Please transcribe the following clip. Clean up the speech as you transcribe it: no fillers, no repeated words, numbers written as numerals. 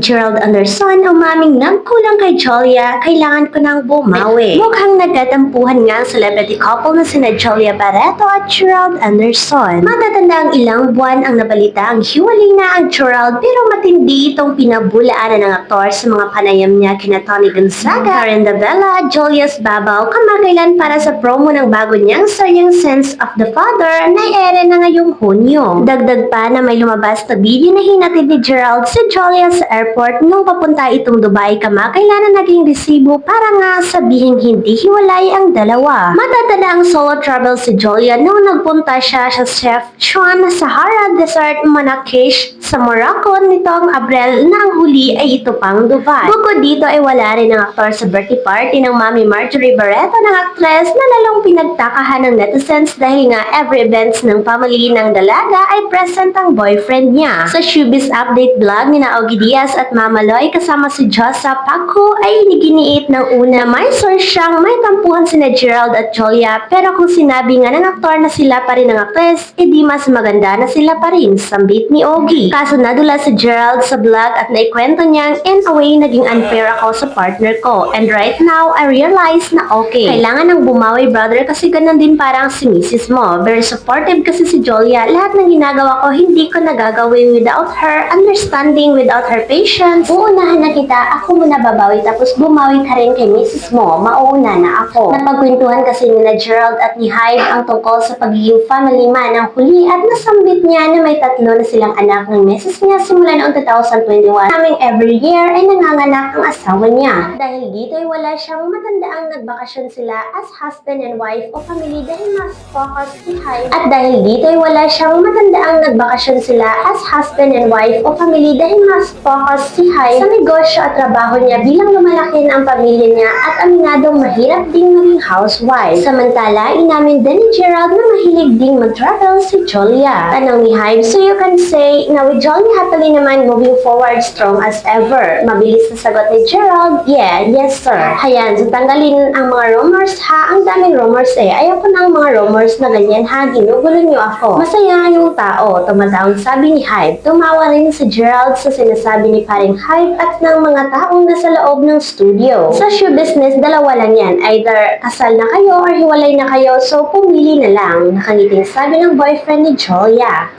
Gerald Anderson, umaming nagkulang kay Julia, kailangan ko nang bumawi. Mukhang nagtatampuhan nga ang celebrity couple na sina Julia Barreto at Gerald Anderson. Matatanda ang ilang buwan ang nabalita ang hiwalay na ang Gerald pero matindi itong pinabulaanan ng aktor sa mga panayam niya kina Tony Gonzaga, Karen Davila at Julius Babaw kamakailan para sa promo ng bago niyang seryeng Sense of the Father na ere na ngayong Hunyo. Dagdag pa na may lumabas na video na hinatid ni Gerald si Julia sa airport nung papunta itong Dubai kamakailan na naging resibo para nga sabihing hindi hiwalay ang dalawa. Matatanda ang solo travel si Julia nung nagpunta siya sa Chef Chuan Sahara Desert Marrakesh sa Morocco nitong Abril na ang huli ay ito pang Dubai. Bukod dito ay wala rin ang aktor sa birthday party ng Mami Marjorie Barreto ng aktres na lalong pinagtakahan ng netizens dahil nga every events ng family ng dalaga ay present ang boyfriend niya. Sa showbiz update vlog ni Ogie Diaz at Mama Loy kasama si Josa Paco ay iniginiit ng una may source siyang may tampuhan sina Gerald at Julia pero kung sinabi nga ng aktor na sila pa rin ang aktres, edi mas maganda na sila pa rin, sambit ni Ogie. Kaso nadula si Gerald sa vlog at naikwento niyang in a way naging unfair ako sa partner ko and right now I realize na okay. Kailangan ng bumawi brother kasi ganun din parang si Mrs. mo. Very supportive kasi si Julia. Lahat ng ginagawa ko hindi ko nagagawin without her understanding, without her patience. Uunahan na kita, ako muna babawi tapos bumawi ka rin kay Mrs. mo. Mauuna na ako. Napagkwentuhan kasi ni na Gerald at ni Hyde ang tungkol sa pagiging family man ang huli at nasambit niya na may 3 na silang anak ng Mrs. niya simula noong 2021. Naming every year ay nanganganak ang asawa niya. At dahil dito ay wala siyang matandaang nagbakasyon sila as husband and wife o family dahil mas focus si Hyde. At dahil dito ay wala siyang matandaang nagbakasyon sila as husband and wife o family dahil mas focus si Hyde sa negosyo at trabaho niya bilang lumalaki na ang pamilya niya at aminadong mahirap ding maging housewife. Samantala, inamin din ni Gerald na mahilig ding mag-travel si Julia. Tanong ni Hyde, so you can say na with Julia happily naman moving forward strong as ever. Mabilis na sagot ni Gerald, yeah, yes sir. Hayan, so tanggalin ang mga rumors ha. Ang daming rumors eh. Ayoko ng mga rumors na ganyan ha. Ginugulo niyo ako. Masaya yung tao. Tumataong sabi ni Hyde. Tumawa rin si Gerald sa sinasabi ni paring Hyde at ng mga taong nasa loob ng studio. Sa show business, dalawa lang yan. Either kasal na kayo or hiwalay na kayo so pumili na lang. Nakangiting sabi ng boyfriend ni Julia.